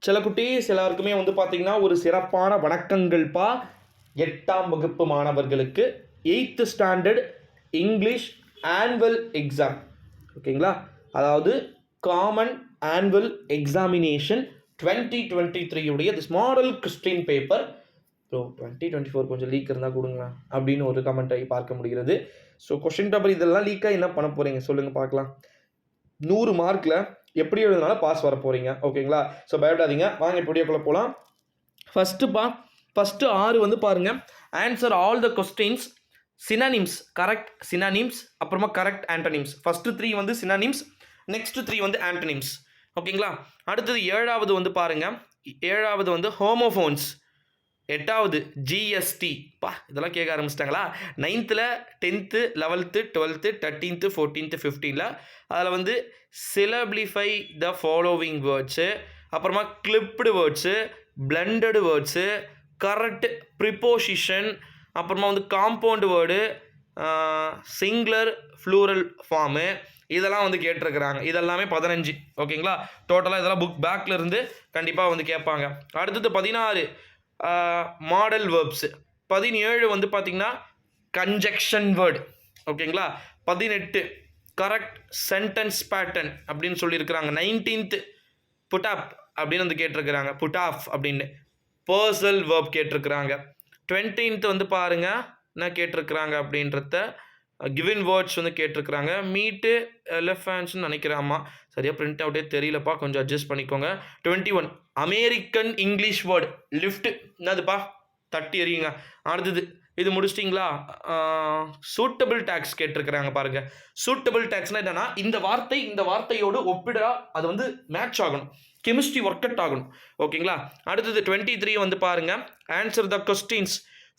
சில குட்டீஸ் எல்லாருக்குமே வந்து பார்த்தீங்கன்னா ஒரு சிறப்பான வணக்கங்கள்ப்பா. 8ஆம் வகுப்பு மாணவர்களுக்கு 8th standard English annual exam, ஓகேங்களா? அதாவது காமன் ஆனுவல் எக்ஸாமினேஷன் 2023 உடைய this model question paper. So 2024 கொஞ்சம் லீக் இருந்தால் கொடுங்க அப்படின்னு ஒரு கமெண்ட்டை பார்க்க முடிகிறது. ஸோ கொஸ்டின் பேப்பர் இதெல்லாம் லீக்காக என்ன பண்ண போகிறீங்க சொல்லுங்கள் பார்க்கலாம். 100 மார்க்கில் எப்படி எழுதுனாலும் பாஸ் வர போகிறீங்க, ஓகேங்களா? ஸோ பயப்படாதீங்க, வாங்க இப்படியேக்குள்ளே போகலாம். ஃபஸ்ட்டு 6 வந்து பாருங்கள். Answer all the questions synonyms, correct synonyms, அப்புறமா கரெக்ட் ஆண்டனிம்ஸ். ஃபஸ்ட்டு 3 வந்து சினானிம்ஸ், நெக்ஸ்ட்டு 3 வந்து ஆண்டனிம்ஸ், ஓகேங்களா? அடுத்தது 7வது வந்து பாருங்கள். 7வது வந்து ஹோமோஃபோன்ஸ். 8வது ஜிஎஸ்டி. இதெல்லாம் கேட்க ஆரம்பிச்சிட்டாங்களா? 9th 10th 11th 12th 13th 14th 15th அதில் வந்து சிலபிளிஃபை த ஃபாலோவிங் வேர்ட்ஸு, அப்புறமா clipped words, blended words, correct preposition, அப்புறமா வந்து compound word, singular plural form, இதெல்லாம் வந்து கேட்டிருக்கிறாங்க. இதெல்லாமே 15, ஓகேங்களா? டோட்டலாக இதெல்லாம் புக் பேக்கில் இருந்து கண்டிப்பாக வந்து கேட்பாங்க. அடுத்தது 16 மாடல் வேர்ப்ஸு. 17 வந்து பார்த்திங்கன்னா கன்ஜெக்ஷன் வேர்டு, ஓகேங்களா? 18 கரெக்ட் சென்டென்ஸ் பேட்டர்ன் அப்படின்னு சொல்லியிருக்கிறாங்க. 19th புட் அப் அப்படின்னு வந்து கேட்டிருக்கிறாங்க, புட் ஆஃப் அப்படின்னு. பர்சனல் வேர்ப் கேட்டிருக்கிறாங்க. 20th வந்து பாருங்கள் என்ன கேட்டிருக்கிறாங்க அப்படின்றத கிவன் வேர்ட்ஸ் வந்து கேட்டிருக்கிறாங்க. மீட்டு எலிஃபேண்ட்ஸ்னு நினைக்கிறேன். ஆமாம், சரியாக பிரிண்ட் அவுட்டே தெரியலப்பா, கொஞ்சம் அட்ஜஸ்ட் பண்ணிக்கோங்க. 21 அமெரிக்கன் இங்கிலீஷ் வேர்டு லிஃப்ட். என்னதுப்பா? தட்டி எறியுங்க. அடுத்தது இது முடிச்சிட்டிங்களா? சூட்டபிள் டேக்ஸ் கேட்டிருக்கிறாங்க பாருங்கள். சூட்டபிள் டேக்ஸ்னால் என்னென்னா இந்த வார்த்தையோடு ஒப்பிடா அது வந்து மேட்ச் ஆகணும், கெமிஸ்ட்ரி ஒர்க் அவுட் ஆகணும், ஓகேங்களா? அடுத்தது 23 வந்து பாருங்கள். Answer the questions,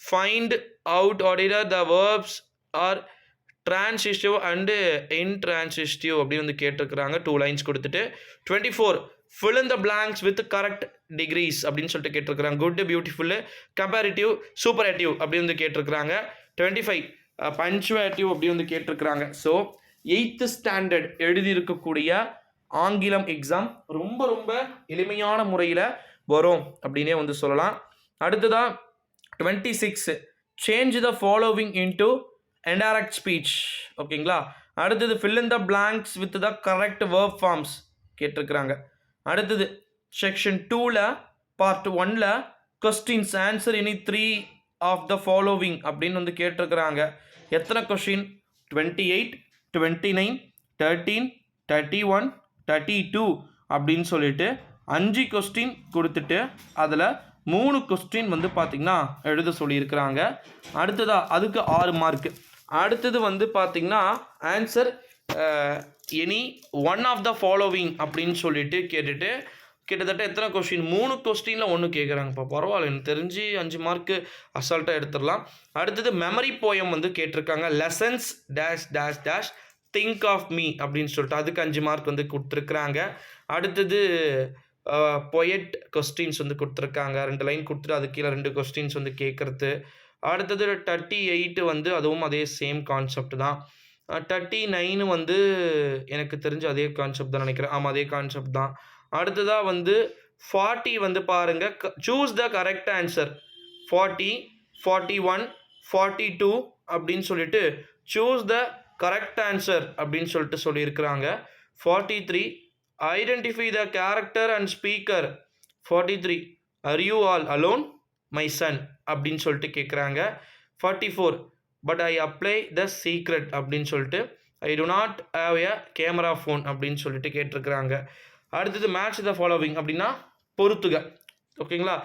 find out order the verbs are transitive and intransitive அப்படின்னு வந்து கேட்டிருக்கிறாங்க. 2 லைன்ஸ் கொடுத்துட்டு. 24 fill in the blanks with correct degrees அப்படின்னு சொல்லிட்டு கேட்டிருக்கிறாங்க. குட், பியூட்டிஃபுல்லு, கம்பேரிட்டிவ், சூப்பரேட்டிவ் அப்படி வந்து கேட்டிருக்கிறாங்க. 25 பஞ்சுவேட்டிவ் அப்படி வந்து கேட்டிருக்கிறாங்க. ஸோ 8th ஸ்டாண்டர்ட் எழுதியிருக்கக்கூடிய ஆங்கிலம் எக்ஸாம் ரொம்ப ரொம்ப எளிமையான முறையில் வரும் அப்படின்னே வந்து சொல்லலாம். அடுத்ததான் 26 change the following into indirect speech, ஓகேங்களா? அடுத்தது fill in the blanks with the correct verb forms கேட்டிருக்கிறாங்க. அடுத்தது செக்ஷன் 2ல் பார்ட் 1ல் questions answer any 3 of the following அப்படின்னு வந்து கேட்டிருக்கிறாங்க. எத்தனை கொஸ்டின்? 28, 29, 13, 31, 32 அப்படின்னு சொல்லிட்டு 5 கொஸ்டின் கொடுத்துட்டு அதில் 3 கொஸ்டின் வந்து பார்த்திங்கன்னா எழுத சொல்லியிருக்கிறாங்க. அடுத்ததாக அதுக்கு 6 மார்க்கு. அடுத்தது வந்து பார்த்திங்கன்னா answer any 1 of the following அப்படின்னு சொல்லிட்டு கேட்டுட்டு கிட்டத்தட்ட எத்தனை கொஸ்டின்? 3 கொஸ்டினில் 1 கேட்குறாங்கப்பா. பரவாயில்ல, எனக்கு தெரிஞ்சு 5 மார்க்கு அசால்ட்டாக எடுத்துடலாம். அடுத்தது மெமரி போயம் வந்து கேட்டிருக்காங்க. Lessons dash dash dash think of me அப்படின்னு சொல்லிட்டு அதுக்கு 5 மார்க் வந்து கொடுத்துருக்குறாங்க. அடுத்தது பொயட் கொஸ்டின்ஸ் வந்து கொடுத்துருக்காங்க. 2 லைன் கொடுத்துட்டு அது கீழே 2 கொஸ்டின்ஸ் வந்து கேட்குறது. அடுத்தது 38 வந்து அதுவும் அதே சேம் கான்செப்ட் தான். 39 வந்து எனக்கு தெரிஞ்சு அதே கான்செப்ட் தான் நினைக்கிறேன். ஆமாம், அதே கான்செப்ட் தான். அடுத்ததாக வந்து 40 வந்து பாருங்கள். Choose the correct answer. 40, 41, 42 அப்படின்னு சொல்லிட்டு சூஸ் த கரெக்ட் ஆன்சர் அப்படின்னு சொல்லிட்டு சொல்லியிருக்கிறாங்க. 43 identify the character and speaker. 43 are you all alone my son அப்படின்னு சொல்லிட்டு கேட்குறாங்க. 44 but I apply the secret அப்படின்னு சொல்லிட்டு I do not have a camera phone அப்படின்னு சொல்லிட்டு கேட்டிருக்கிறாங்க. அடுத்தது மேட்ச் த ஃபாலோவிங் அப்படின்னா பொறுத்துக, ஓகேங்களா?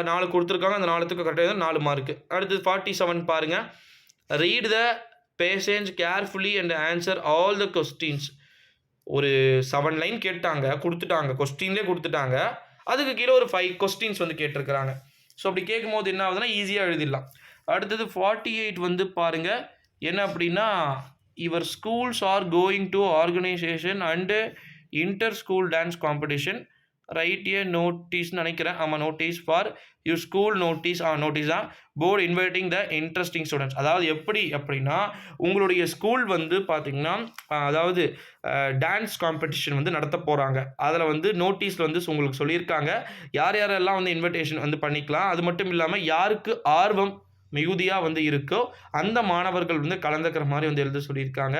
4 கொடுத்துருக்காங்க, அந்த 4த்துக்கு கரெக்டாக 4 மார்க்கு. அடுத்தது 47 பாருங்கள். Read the passage carefully and answer all the questions. ஒரு 7 லைன் கொடுத்துட்டாங்க, கொஸ்டின்லேயே கொடுத்துட்டாங்க. அதுக்கு கீழே ஒரு 5 கொஸ்டின்ஸ் வந்து கேட்டிருக்கிறாங்க. ஸோ அப்படி கேட்கும்போது என்ன ஆகுதுன்னா ஈஸியாக எழுதிடலாம். அடுத்தது 48 வந்து பாருங்கள். என்ன அப்படின்னா your schools are going to organisation and inter school dance competition write a நோட்டீஸ்னு நினைக்கிறேன். ஆமாம், notice for you school notice. Notice தான். Board inviting the interesting students. அதாவது எப்படி அப்படின்னா உங்களுடைய ஸ்கூல் வந்து பார்த்தீங்கன்னா அதாவது டான்ஸ் காம்படிஷன் வந்து நடத்த போகிறாங்க. அதில் வந்து நோட்டீஸில் வந்து உங்களுக்கு சொல்லியிருக்காங்க யார் யாரெல்லாம் வந்து இன்விடேஷன் வந்து பண்ணிக்கலாம். அது மட்டும் இல்லாமல் யாருக்கு ஆர்வம் மிகுதியாக வந்து இருக்கோ அந்த மாணவர்கள் வந்து கலந்துக்கிற மாதிரி வந்து எழுத சொல்லியிருக்காங்க.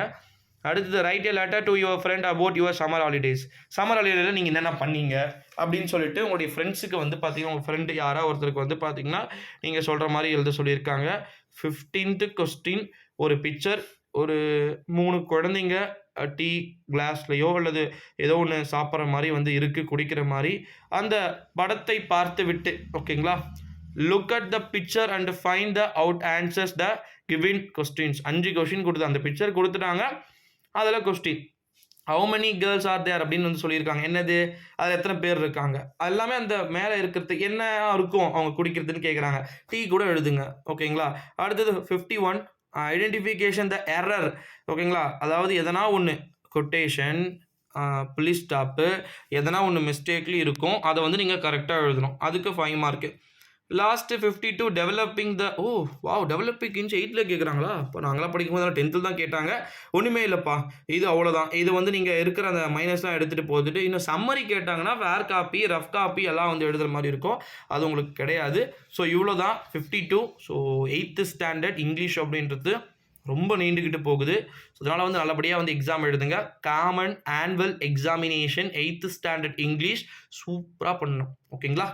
அடுத்தது write a letter to your friend about your summer holidays. Summer ஹாலிடேயில் நீங்கள் என்னென்ன பண்ணீங்க அப்படின்னு சொல்லிட்டு உங்களுடைய ஃப்ரெண்ட்ஸுக்கு வந்து பார்த்தீங்கன்னா உங்கள் ஃப்ரெண்டு யாரோ ஒருத்தருக்கு வந்து பார்த்தீங்கன்னா நீங்கள் சொல்கிற மாதிரி எழுத சொல்லியிருக்காங்க. 15th கொஸ்டின் ஒரு பிக்சர், ஒரு 3 குழந்தைங்க டீ கிளாஸ்லையோ அல்லது ஏதோ ஒன்று சாப்பிட்ற மாதிரி வந்து இருக்குது, குடிக்கிற மாதிரி. அந்த படத்தை பார்த்து விட்டு ஓகேங்களா, look at the picture and find the out answers the given questions. 5 question கொடுத்து அந்த பிக்சர் கொடுத்துட்டாங்க, அதில் question how many girls are there அப்படின்னு வந்து சொல்லியிருக்காங்க. என்னது, அதில் எத்தனை பேர் இருக்காங்க, அது எல்லாமே அந்த மேலே இருக்கிறதுக்கு என்ன இருக்கும் அவங்க குடிக்கிறதுன்னு கேட்குறாங்க. டீ கூட எழுதுங்க ஓகேங்களா. அடுத்தது 51 ஐடென்டிஃபிகேஷன் த எரர். ஓகேங்களா, அதாவது எதனா ஒன்று கொட்டேஷன் புலிஸ் ஸ்டாப்பு எதனா ஒன்று மிஸ்டேக்லி இருக்கும், அதை வந்து நீங்கள் கரெக்டாக எழுதணும். அதுக்கு 5 mark. Last 52 developing the developing inch 8ல் கேட்குறாங்களா? இப்போ நாங்களாம் படிக்கும்போது 10th தான் கேட்டாங்க. ஒன்றுமே இல்லைப்பா, இது அவ்வளோதான். இது வந்து நீங்கள் இருக்கிற அந்த மைனஸ்லாம் எடுத்துகிட்டு போட்டுட்டு இன்னும் சம்மரி கேட்டாங்கன்னா வேர் காப்பி ரஃப் காப்பி எல்லாம் வந்து எழுதுகிற மாதிரி இருக்கும். அது உங்களுக்கு கிடையாது. ஸோ இவ்வளோ தான் 52. ஸோ 8th ஸ்டாண்டர்ட் இங்கிலீஷ் அப்படின்றது ரொம்ப நீண்டுக்கிட்டு போகுது. ஸோ அதனால் வந்து நல்லபடியாக வந்து எக்ஸாம் எழுதுங்க. Common annual examination 8th standard English சூப்பராக பண்ணணும் ஓகேங்களா.